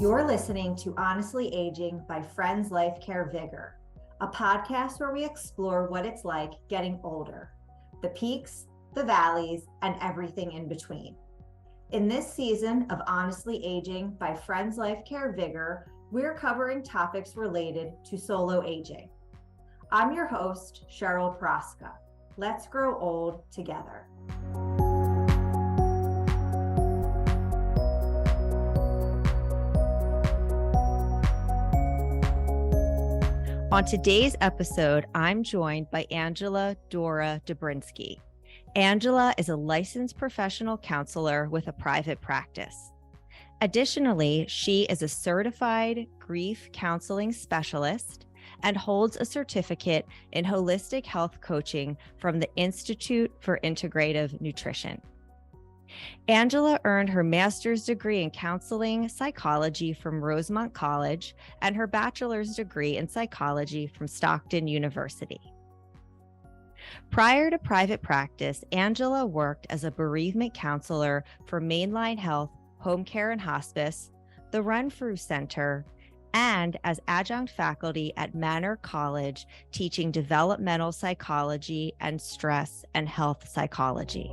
You're listening to Honestly Aging by Friends Life Care VigR, a podcast where we explore what it's like getting older, the peaks, the valleys, and everything in between. In this season of Honestly Aging by Friends Life Care VigR, we're covering topics related to solo aging. I'm your host, Cheryl Praska. Let's grow old together. On today's episode, I'm joined by Dora Dobrzynski. Angela is a licensed professional counselor with a private practice. Additionally, she is a certified grief counseling specialist and holds a certificate in holistic health coaching from the Institute for Integrative Nutrition. Angela earned her master's degree in counseling psychology from Rosemont College and her bachelor's degree in psychology from Stockton University. Prior to private practice, Angela worked as a bereavement counselor for Mainline Health, Homecare and Hospice, the Renfrew Center, and as adjunct faculty at Manor College, teaching developmental psychology and stress and health psychology.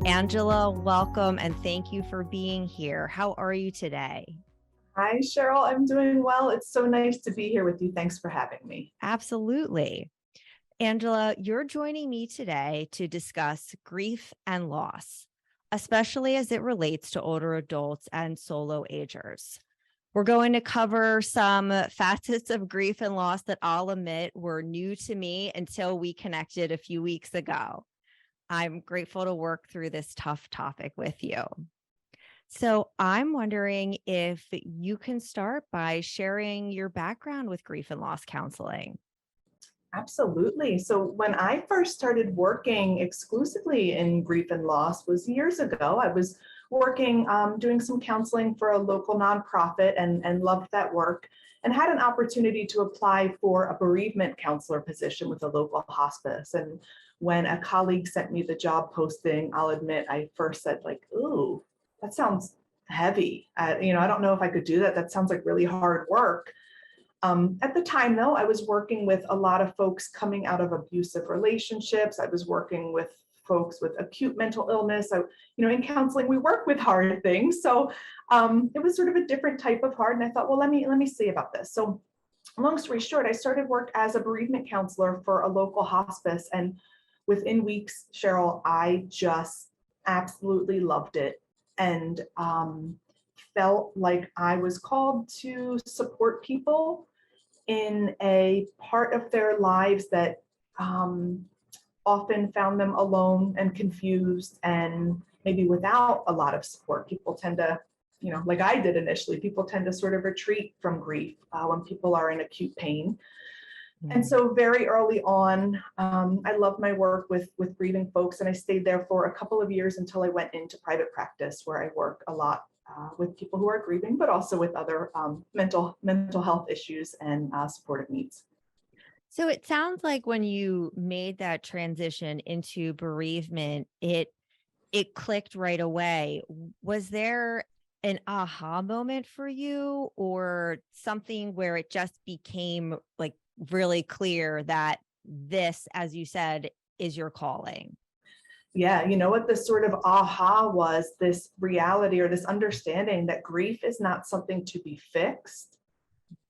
Angela, welcome and thank you for being here. How are you today? Hi, Cheryl. I'm doing well. It's so nice to be here with you. Thanks for having me. Absolutely. Angela, you're joining me today to discuss grief and loss, especially as it relates to older adults and solo agers. We're going to cover some facets of grief and loss that I'll admit were new to me until we connected a few weeks ago. I'm grateful to work through this tough topic with you. So I'm wondering if you can start by sharing your background with grief and loss counseling. Absolutely. So when I first started working exclusively in grief and loss was years ago. I was working, doing some counseling for a local nonprofit and loved that work and had an opportunity to apply for a bereavement counselor position with a local hospice. And when a colleague sent me the job posting, I'll admit, I first said like, ooh, that sounds heavy. I don't know if I could do that. That sounds like really hard work. At the time, though, I was working with a lot of folks coming out of abusive relationships. I was working with folks with acute mental illness. In counseling, we work with hard things. So it was sort of a different type of hard. And I thought, well, let me see about this. So long story short, I started work as a bereavement counselor for a local hospice. And within weeks, Cheryl, I just absolutely loved it and felt like I was called to support people in a part of their lives that often found them alone and confused and maybe without a lot of support. People tend to, like I did initially, people tend to sort of retreat from grief when people are in acute pain. And so very early on, I loved my work with grieving folks, and I stayed there for a couple of years until I went into private practice, where I work a lot with people who are grieving, but also with other mental health issues and supportive needs. So it sounds like when you made that transition into bereavement, it clicked right away. Was there an aha moment for you, or something where it just became like really clear that this, as you said, is your calling? Yeah, you know what the sort of aha was, this reality or this understanding that grief is not something to be fixed.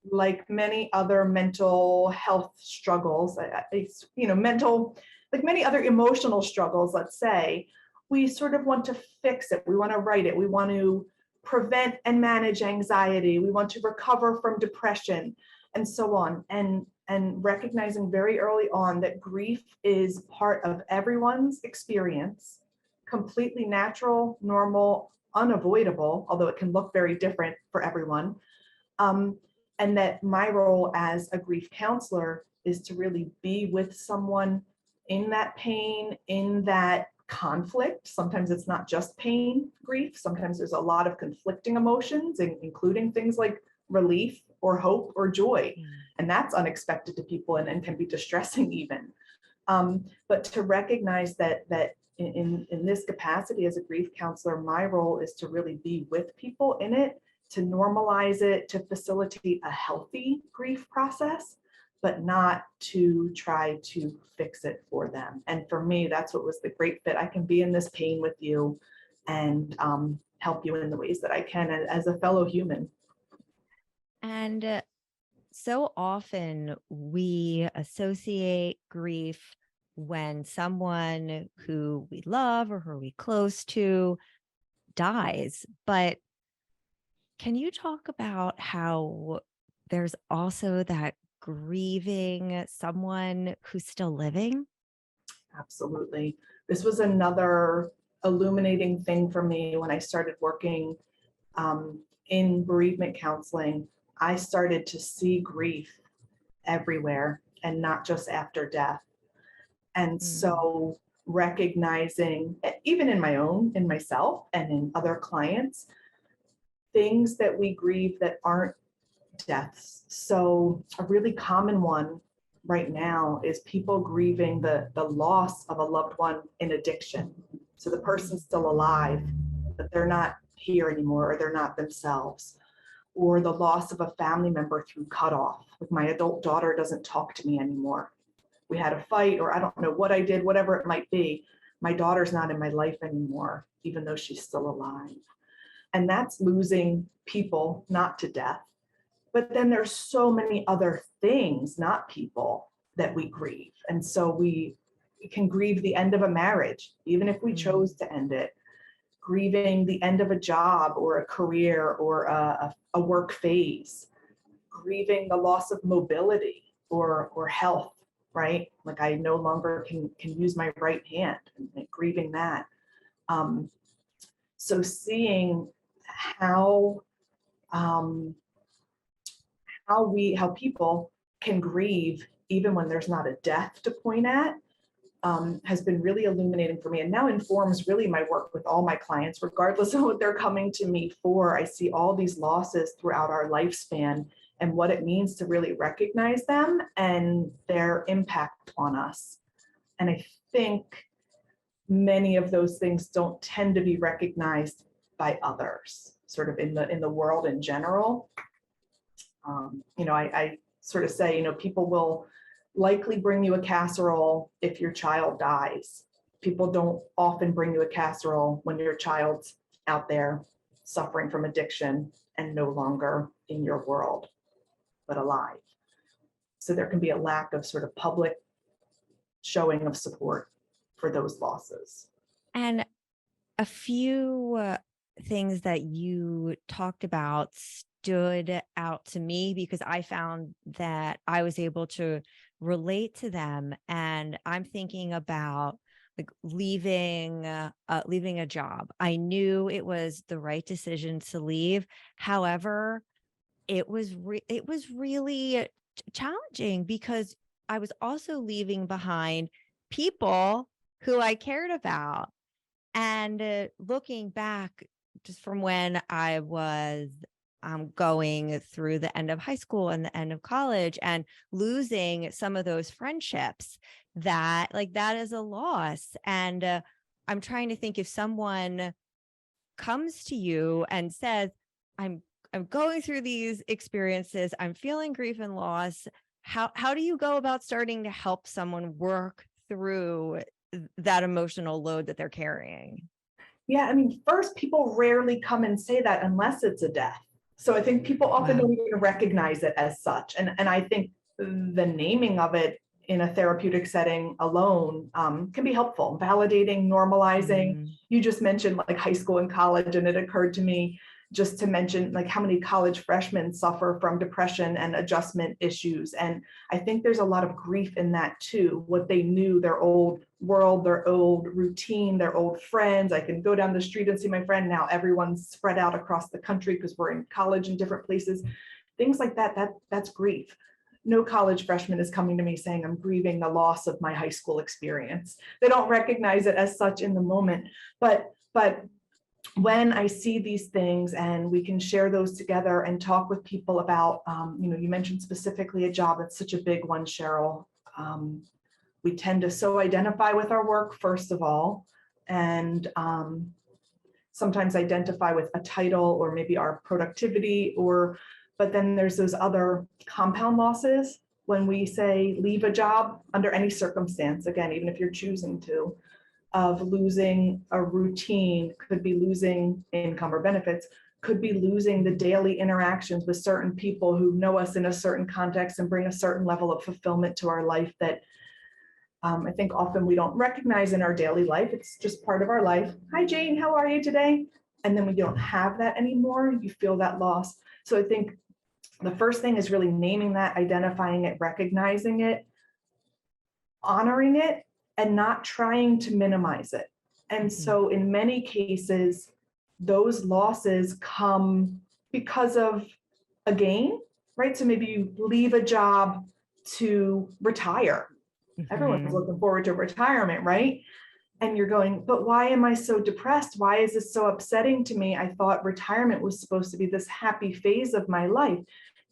Like many other mental health struggles, like many other emotional struggles, let's say, we sort of want to fix it. We want to right it. We want to prevent and manage anxiety. We want to recover from depression and so on. And recognizing very early on that grief is part of everyone's experience, completely natural, normal, unavoidable, although it can look very different for everyone. And that my role as a grief counselor is to really be with someone in that pain, in that conflict. Sometimes it's not just pain, grief. Sometimes there's a lot of conflicting emotions, including things like relief or hope or joy. And that's unexpected to people and can be distressing even. But to recognize that in this capacity as a grief counselor, my role is to really be with people in it, to normalize it, to facilitate a healthy grief process, but not to try to fix it for them. And for me, that's what was the great fit. I can be in this pain with you and help you in the ways that I can as a fellow human. And so often we associate grief when someone who we love or who we close to dies. But can you talk about how there's also that grieving someone who's still living? Absolutely. This was another illuminating thing for me when I started working in bereavement counseling. I started to see grief everywhere and not just after death. And so recognizing, even in myself and in other clients, things that we grieve that aren't deaths. So a really common one right now is people grieving the loss of a loved one in addiction. So the person's still alive, but they're not here anymore, or they're not themselves. Or the loss of a family member through cutoff. Like my adult daughter doesn't talk to me anymore. We had a fight, or I don't know what I did, whatever it might be. My daughter's not in my life anymore, even though she's still alive. And that's losing people, not to death. But then there's so many other things, not people, that we grieve. And so we can grieve the end of a marriage, even if we chose to end it. Grieving the end of a job or a career or a work phase. Grieving the loss of mobility or health, right? Like I no longer can use my right hand, and grieving that. So seeing how people can grieve even when there's not a death to point at has been really illuminating for me, and now informs really my work with all my clients, regardless of what they're coming to me for. I see all these losses throughout our lifespan and what it means to really recognize them and their impact on us. And I think many of those things don't tend to be recognized by others, sort of in the world in general. I sort of say, people will likely bring you a casserole if your child dies. People don't often bring you a casserole when your child's out there suffering from addiction and no longer in your world, but alive. So there can be a lack of sort of public showing of support for those losses. And a few things that you talked about stood out to me because I found that I was able to relate to them. And I'm thinking about like leaving a job. I knew it was the right decision to leave. However, it was really challenging because I was also leaving behind people who I cared about. And looking back just from when I was going through the end of high school and the end of college and losing some of those friendships, that is a loss. And I'm trying to think, if someone comes to you and says, I'm going through these experiences, I'm feeling grief and loss, how do you go about starting to help someone work through that emotional load that they're carrying? Yeah, I mean, first, people rarely come and say that unless it's a death. So I think people often don't even recognize it as such. And I think the naming of it in a therapeutic setting alone can be helpful, validating, normalizing. You just mentioned like high school and college, and it occurred to me just to mention like how many college freshmen suffer from depression and adjustment issues. And I think there's a lot of grief in that too. What they knew, their old world, their old routine, their old friends. I can go down the street and see my friend. Now everyone's spread out across the country because we're in college in different places. Things like that's grief. No college freshman is coming to me saying, I'm grieving the loss of my high school experience. They don't recognize it as such in the moment. But when I see these things and we can share those together and talk with people about, you mentioned specifically a job. That's such a big one, Cheryl. We tend to so identify with our work, first of all, and sometimes identify with a title or maybe our productivity, but then there's those other compound losses when we say leave a job under any circumstance, again, even if you're choosing to, of losing a routine, could be losing income or benefits, could be losing the daily interactions with certain people who know us in a certain context and bring a certain level of fulfillment to our life that I think often we don't recognize in our daily life. It's just part of our life. Hi, Jane, how are you today? And then we don't have that anymore. You feel that loss. So I think the first thing is really naming that, identifying it, recognizing it, honoring it, and not trying to minimize it. And so in many cases, those losses come because of a gain, right? So maybe you leave a job to retire. Everyone's looking forward to retirement, right? And you're going, but why am I so depressed? Why is this so upsetting to me? I thought retirement was supposed to be this happy phase of my life.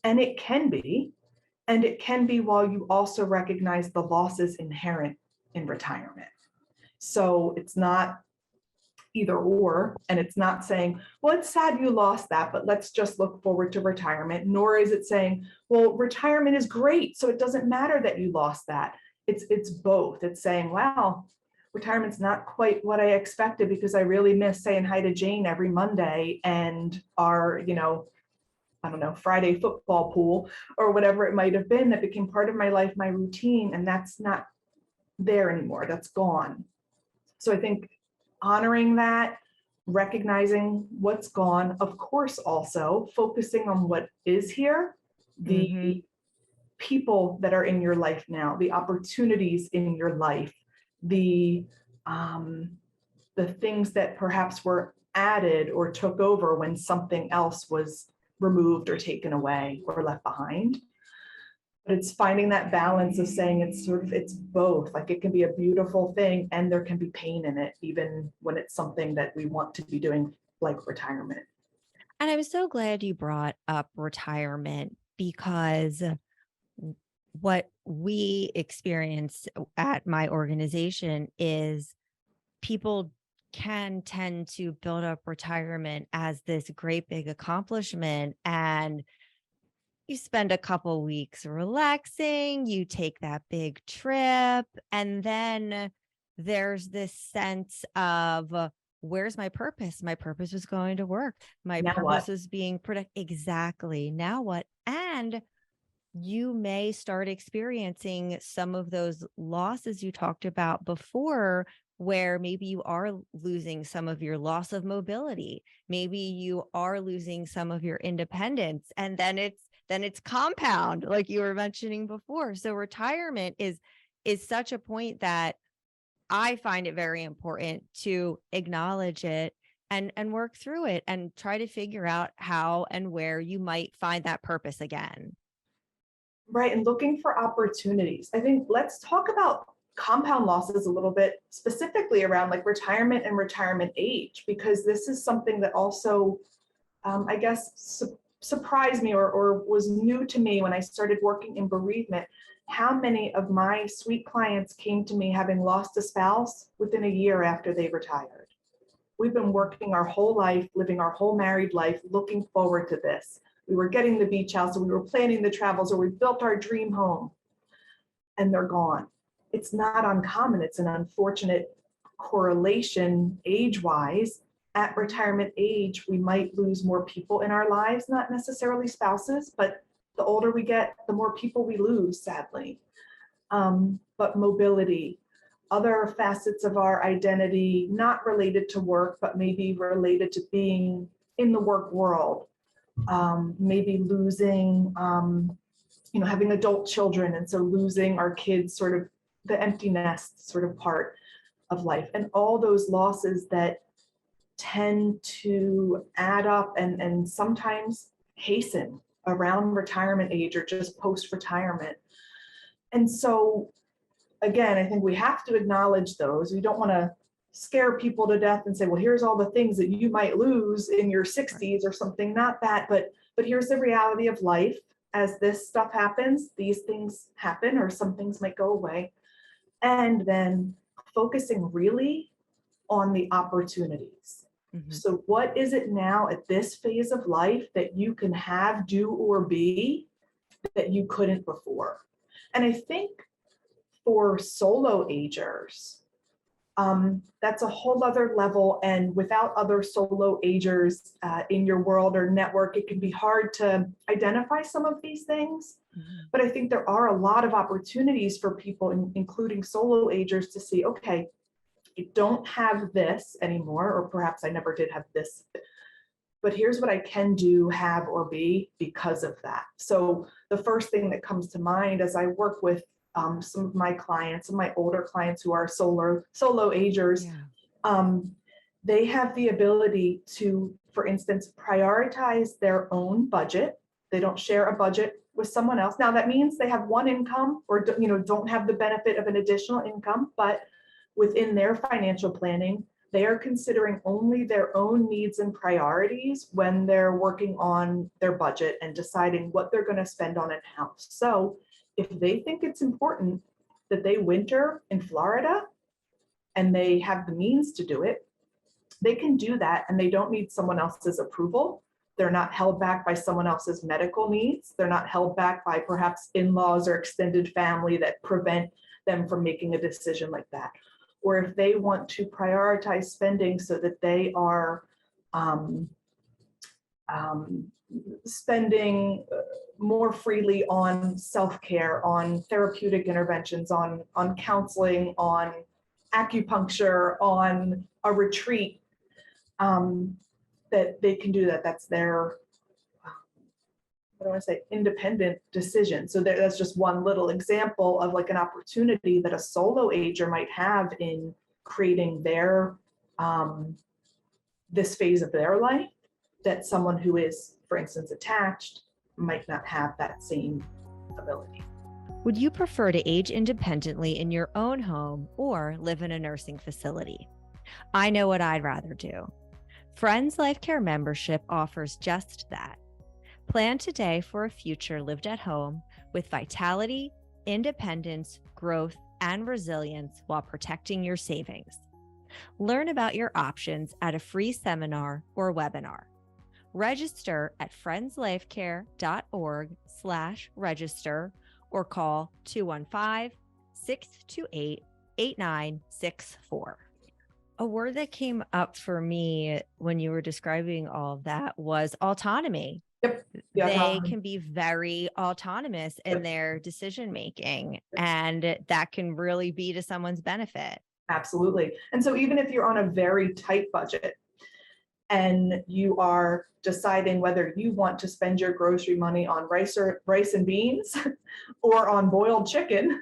And it can be. And it can be while you also recognize the losses inherent in retirement. So it's not either or, and it's not saying, well, it's sad you lost that, but let's just look forward to retirement. Nor is it saying, well, retirement is great, so it doesn't matter that you lost that. It's both. It's saying, wow, retirement's not quite what I expected because I really miss saying hi to Jane every Monday and our, I don't know, Friday football pool or whatever it might have been that became part of my life, my routine, and that's not there anymore. That's gone. So I think honoring that, recognizing what's gone, of course, also focusing on what is here, the people that are in your life now, the opportunities in your life, the things that perhaps were added or took over when something else was removed or taken away or left behind. But it's finding that balance of saying it's both. Like it can be a beautiful thing and there can be pain in it, even when it's something that we want to be doing, like retirement. And I'm so glad you brought up retirement because what we experience at my organization is people can tend to build up retirement as this great big accomplishment, and you spend a couple weeks relaxing, you take that big trip, and then there's this sense of where's my purpose? My purpose was going to work. My Now purpose what? was being productive. Exactly. Now what? And you may start experiencing some of those losses you talked about before, where maybe you are losing some of your loss of mobility. Maybe you are losing some of your independence, and then it's compound, like you were mentioning before. So retirement is such a point that I find it very important to acknowledge it and work through it and try to figure out how and where you might find that purpose again. Right, and looking for opportunities. I think let's talk about compound losses a little bit, specifically around like retirement and retirement age, because this is something that also, I guess, surprised me or was new to me when I started working in bereavement. How many of my sweet clients came to me having lost a spouse within a year after they retired? We've been working our whole life, living our whole married life, looking forward to this. We were getting the beach house, or we were planning the travels, or we built our dream home, and they're gone. It's not uncommon. It's an unfortunate correlation age-wise. At retirement age, we might lose more people in our lives, not necessarily spouses, but the older we get, the more people we lose, sadly. But mobility, other facets of our identity, not related to work, but maybe related to being in the work world. Maybe losing, having adult children, and so losing our kids, sort of the empty nest sort of part of life, and all those losses that tend to add up and sometimes hasten around retirement age or just post-retirement. And so, again, I think we have to acknowledge those. We don't want to scare people to death and say, well, here's all the things that you might lose in your 60s or something. Not that, but here's the reality of life. As this stuff happens, these things happen, or some things might go away. And then focusing really on the opportunities. Mhm. So what is it now at this phase of life that you can have, do, or be that you couldn't before? And I think for solo agers, that's a whole other level. And without other solo agers in your world or network, it can be hard to identify some of these things. Mhm. But I think there are a lot of opportunities for people, including solo agers, to see, okay, I don't have this anymore, or perhaps I never did have this, but here's what I can do, have, or be because of that. So the first thing that comes to mind as I work with some of my clients, and my older clients who are solo agers, Yeah. they have the ability to, for instance, prioritize their own budget. They don't share a budget with someone else. Now that means they have one income, or don't have the benefit of an additional income, but within their financial planning, they are considering only their own needs and priorities when they're working on their budget and deciding what they're going to spend on a house. So if they think it's important that they winter in Florida and they have the means to do it, they can do that, and they don't need someone else's approval. They're not held back by someone else's medical needs. They're not held back by perhaps in-laws or extended family that prevent them from making a decision like that. Or if they want to prioritize spending so that they are spending more freely on self-care, on therapeutic interventions, on counseling, on acupuncture, on a retreat, that they can do that. That's their, what do I say, independent decision. So that's just one little example of like an opportunity that a solo ager might have in creating their, this phase of their life, that someone who is, for instance, attached might not have that same ability. Would you prefer to age independently in your own home or live in a nursing facility? I know what I'd rather do. Friends Life Care membership offers just that. Plan today for a future lived at home with vitality, independence, growth, and resilience while protecting your savings. Learn about your options at a free seminar or webinar. Register at friendslifecare.org/register or call 215-628-8964. A word that came up for me when you were describing all of that was autonomy. Yep. They can be very autonomous in their decision making, and that can really be to someone's benefit. Absolutely. And so even if you're on a very tight budget and you are deciding whether you want to spend your grocery money on rice and beans or on boiled chicken,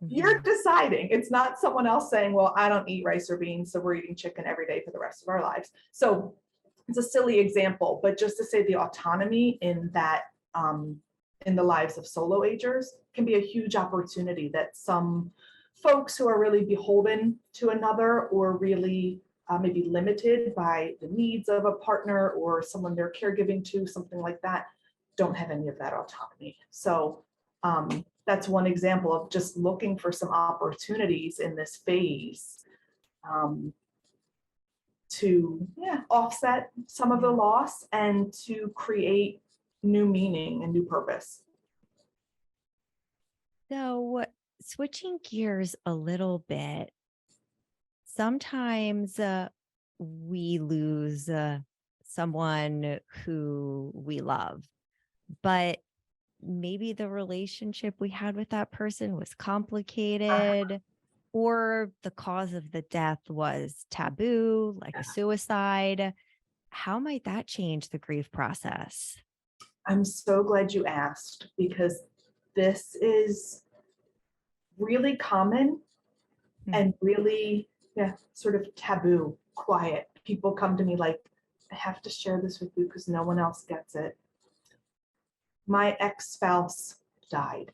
you're deciding. It's not someone else saying, well, I don't eat rice or beans, so we're eating chicken every day for the rest of our lives. So it's a silly example, but just to say the autonomy in that, in the lives of solo agers can be a huge opportunity that some folks who are really beholden to another, or really maybe limited by the needs of a partner or someone they're caregiving to, something like that, don't have any of that autonomy. So that's one example of just looking for some opportunities in this phase to offset some of the loss and to create new meaning and new purpose. So switching gears a little bit, sometimes we lose someone who we love, but maybe the relationship we had with that person was complicated, or the cause of the death was taboo, like a suicide. How might that change the grief process? I'm so glad you asked, because this is really common and really sort of taboo, quiet. People come to me like, I have to share this with you because no one else gets it. My ex-spouse died.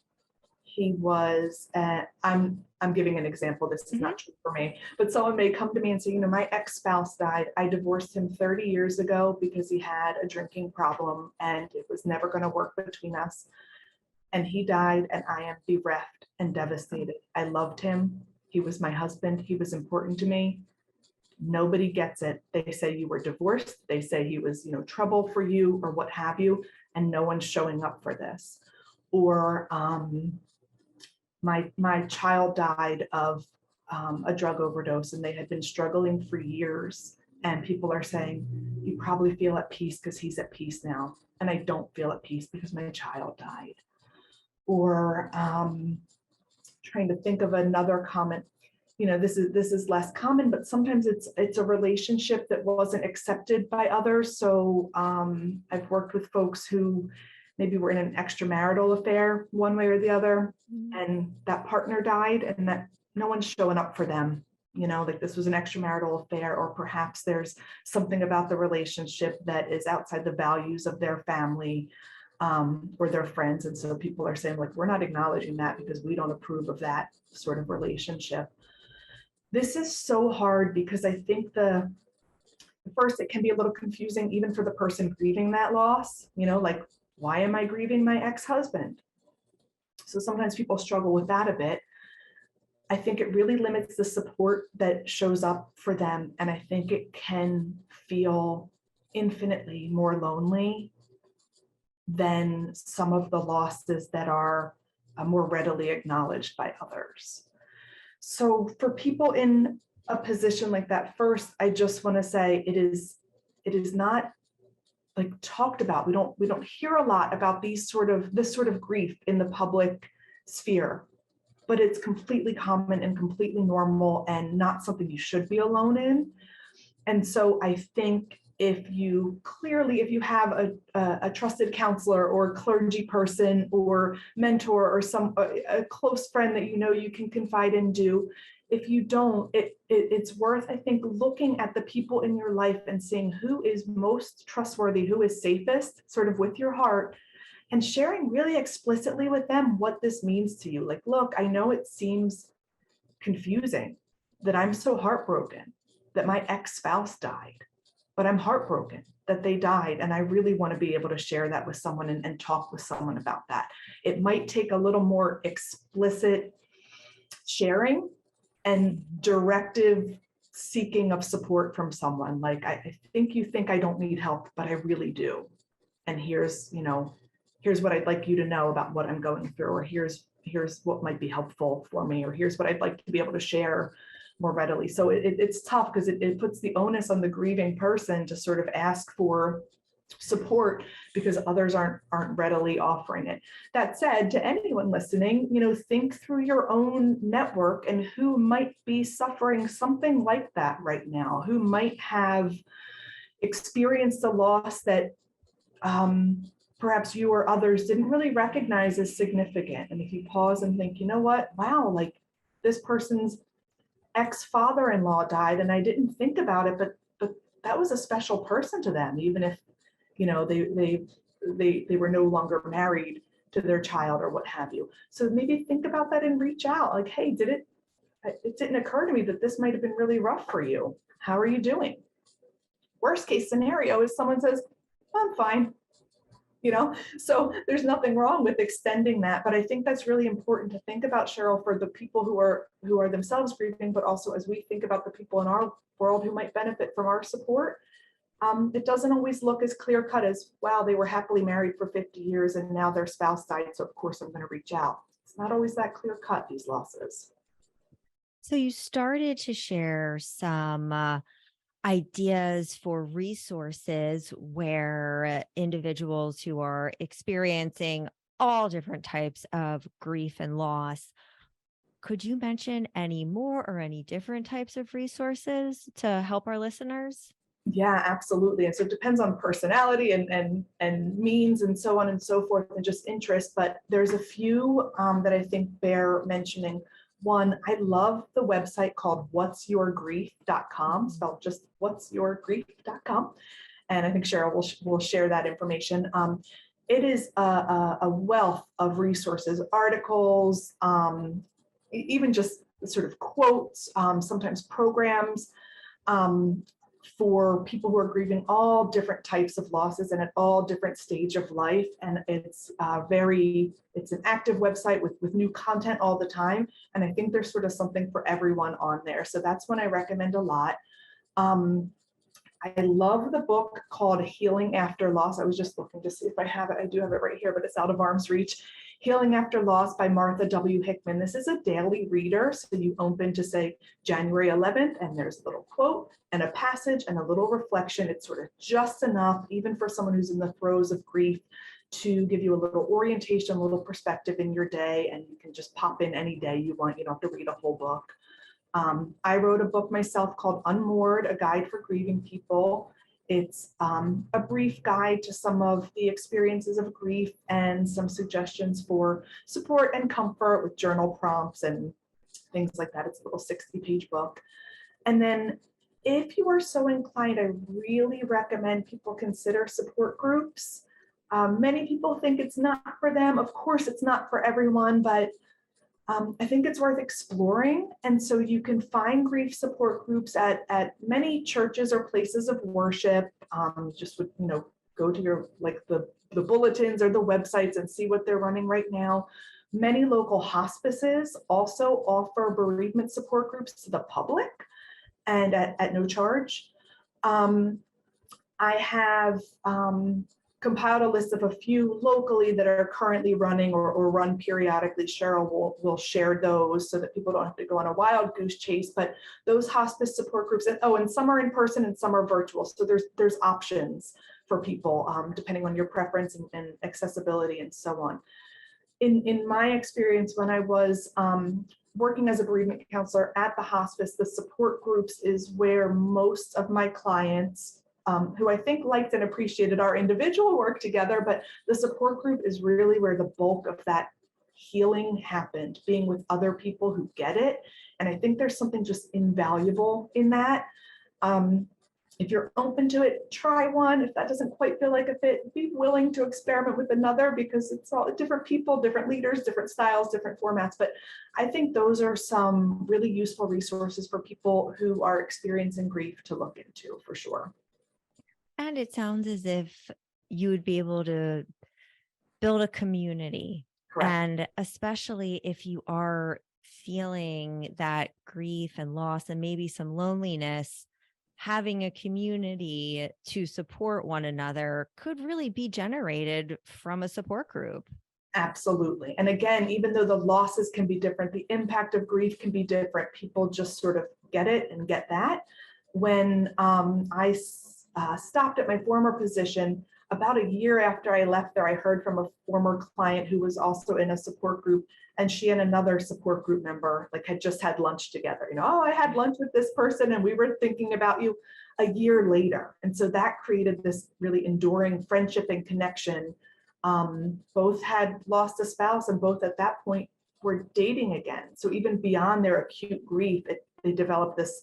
he was, I'm giving an example, this is not true for me, but someone may come to me and say, my ex-spouse died. I divorced him 30 years ago because he had a drinking problem and it was never going to work between us. And he died and I am bereft and devastated. I loved him. He was my husband. He was important to me. Nobody gets it. They say you were divorced. They say he was, trouble for you or what have you, and no one's showing up for this. Or my child died of a drug overdose and they had been struggling for years. And people are saying, you probably feel at peace because he's at peace now. And I don't feel at peace because my child died. Or trying to think of another comment. This is less common, but sometimes it's a relationship that wasn't accepted by others. So I've worked with folks who maybe were in an extramarital affair one way or the other, and that partner died and that no one's showing up for them. Like this was an extramarital affair, or perhaps there's something about the relationship that is outside the values of their family or their friends. And so people are saying, like, we're not acknowledging that because we don't approve of that sort of relationship. This is so hard because I think first, it can be a little confusing even for the person grieving that loss, like, why am I grieving my ex-husband? So sometimes people struggle with that a bit. I think it really limits the support that shows up for them. And I think it can feel infinitely more lonely than some of the losses that are more readily acknowledged by others. So for people in a position like that, first, I just want to say it is not like talked about. We don't hear a lot about this sort of grief in the public sphere, but it's completely common and completely normal and not something you should be alone in. And so I think if you have a trusted counselor or clergy person or mentor or a close friend that you can confide in, if you don't, it's worth, I think, looking at the people in your life and seeing who is most trustworthy, who is safest, sort of with your heart, and sharing really explicitly with them what this means to you. Like, look, I know it seems confusing that I'm so heartbroken that my ex-spouse died, but I'm heartbroken that they died. And I really want to be able to share that with someone and talk with someone about that. It might take a little more explicit sharing and directive seeking of support from someone. Like, I think you think I don't need help, but I really do. And here's what I'd like you to know about what I'm going through, or here's what might be helpful for me, or here's what I'd like to be able to share more readily. So it's tough because it puts the onus on the grieving person to sort of ask for support because others aren't readily offering it. That said, to anyone listening, think through your own network and who might be suffering something like that right now, who might have experienced a loss that perhaps you or others didn't really recognize as significant. And if you pause and think, wow, like this person's ex-father-in-law died and I didn't think about it, but that was a special person to them, even if they were no longer married to their child or what have you. So maybe think about that and reach out. Like, hey, it didn't occur to me that this might have been really rough for you. How are you doing? Worst case scenario is someone says, I'm fine. So there's nothing wrong with extending that. But I think that's really important to think about, Cheryl, for the people who are themselves grieving, but also as we think about the people in our world who might benefit from our support. It doesn't always look as clear cut as, wow, they were happily married for 50 years and now their spouse died, so of course I'm going to reach out. It's not always that clear cut, these losses. So you started to share some ideas for resources where individuals who are experiencing all different types of grief and loss. Could you mention any more or any different types of resources to help our listeners? Yeah, absolutely. And so it depends on personality and means and so on and so forth, and just interest. But there's a few that I think bear mentioning. One, I love the website called whatsyourgrief.com, spelled just whatsyourgrief.com. And I think Cheryl will share that information. it is a wealth of resources, articles, even just sort of quotes, sometimes programs, um, for people who are grieving all different types of losses and at all different stage of life. And it's it's an active website with new content all the time. And I think there's sort of something for everyone on there. So that's one I recommend a lot. I love the book called Healing After Loss. I was just looking to see if I have it. I do have it right here, but it's out of arm's reach. Healing After Loss by Martha W. Hickman. This is a daily reader. So you open to say January 11th, and there's a little quote and a passage and a little reflection. It's sort of just enough, even for someone who's in the throes of grief, to give you a little orientation, a little perspective in your day, and you can just pop in any day you want. You don't have to read a whole book. I wrote a book myself called Unmoored, A Guide for Grieving People. It's a brief guide to some of the experiences of grief and some suggestions for support and comfort with journal prompts and things like that. It's a little 60-page book. And then if you are so inclined, I really recommend people consider support groups. Many people think it's not for them. Of course, it's not for everyone, but I think it's worth exploring. And so you can find grief support groups at many churches or places of worship. Just would, go to your, like the bulletins or the websites and see what they're running right now. Many local hospices also offer bereavement support groups to the public and at no charge. I have compiled a list of a few locally that are currently running or run periodically. Cheryl will share those so that people don't have to go on a wild goose chase, but those hospice support groups, and some are in person and some are virtual. So there's options for people depending on your preference and accessibility and so on. In my experience, when I was working as a bereavement counselor at the hospice, the support groups is where most of my clients who I think liked and appreciated our individual work together, but the support group is really where the bulk of that healing happened, being with other people who get it. And I think there's something just invaluable in that. If you're open to it, try one. If that doesn't quite feel like a fit, be willing to experiment with another, because it's all different people, different leaders, different styles, different formats. But I think those are some really useful resources for people who are experiencing grief to look into, for sure. And it sounds as if you would be able to build a community. Correct. And especially if you are feeling that grief and loss and maybe some loneliness, having a community to support one another could really be generated from a support group. Absolutely. And again, even though the losses can be different, the impact of grief can be different. People just sort of get it and get that. When I stopped at my former position, about a year after I left there, I heard from a former client who was also in a support group, and she and another support group member had just had lunch together. I had lunch with this person and we were thinking about you a year later. And so that created this really enduring friendship and connection. Both had lost a spouse and both at that point were dating again. So even beyond their acute grief, they developed this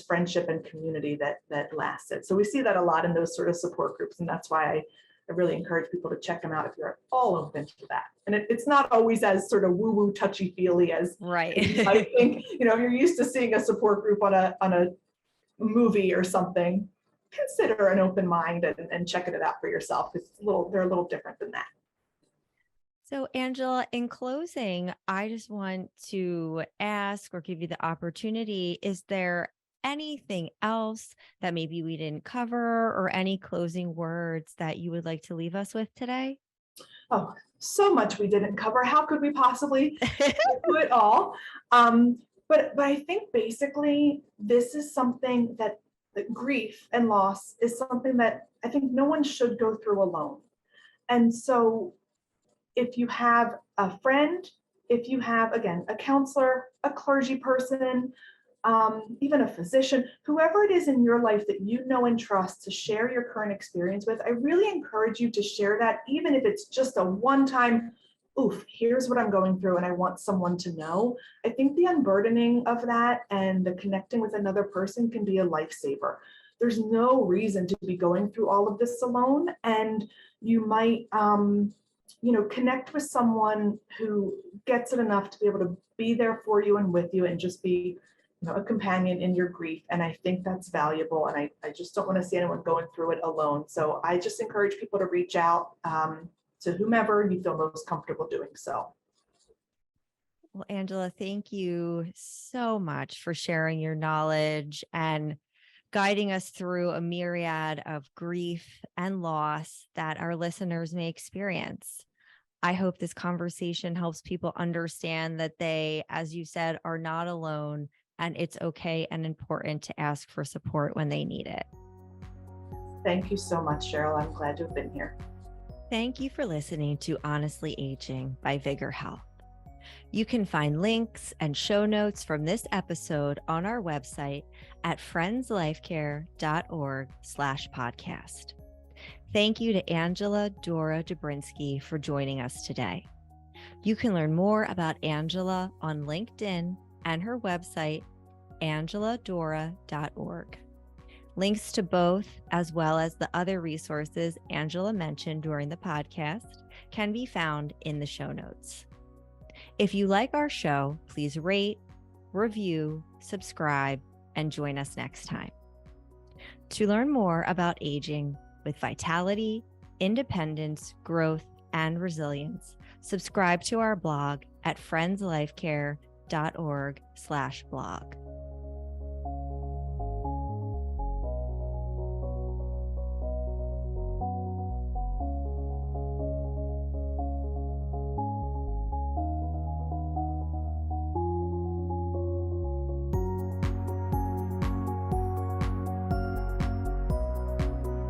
friendship and community that lasted. So we see that a lot in those sort of support groups. And that's why I really encourage people to check them out if you're at all open to that. And it's not always as sort of woo-woo touchy-feely as right. I think, if you're used to seeing a support group on a movie or something, consider an open mind and checking it out for yourself. They're a little different than that. So Angela, in closing, I just want to ask or give you the opportunity, is there anything else that maybe we didn't cover or any closing words that you would like to leave us with today? Oh, so much we didn't cover. How could we possibly do it all? But I think basically this is something that grief and loss is something that I think no one should go through alone. And so if you have a friend, if you have, again, a counselor, a clergy person, even a physician, whoever it is in your life that you know and trust to share your current experience with, I really encourage you to share that, even if it's just a one-time, oof, here's what I'm going through and I want someone to know. I think the unburdening of that and the connecting with another person can be a lifesaver. there's no reason to be going through all of this alone. And you might, connect with someone who gets it enough to be able to be there for you and with you and just be, a companion in your grief. And I think that's valuable. And I just don't want to see anyone going through it alone. So I just encourage people to reach out to whomever you feel most comfortable doing so. Well, Angela, thank you so much for sharing your knowledge and guiding us through a myriad of grief and loss that our listeners may experience. I hope this conversation helps people understand that they, as you said, are not alone, and it's okay and important to ask for support when they need it. Thank you so much, Cheryl. I'm glad to have been here. Thank you for listening to Honestly Aging by VigR Health. You can find links and show notes from this episode on our website at friendslifecare.org/podcast. Thank you to Angela Dora Dobrzynski for joining us today. You can learn more about Angela on LinkedIn and her website, angeladora.org. Links to both, as well as the other resources Angela mentioned during the podcast, can be found in the show notes. If you like our show, please rate, review, subscribe, and join us next time. To learn more about aging with vitality, independence, growth, and resilience, subscribe to our blog at friendslifecare.org/blog.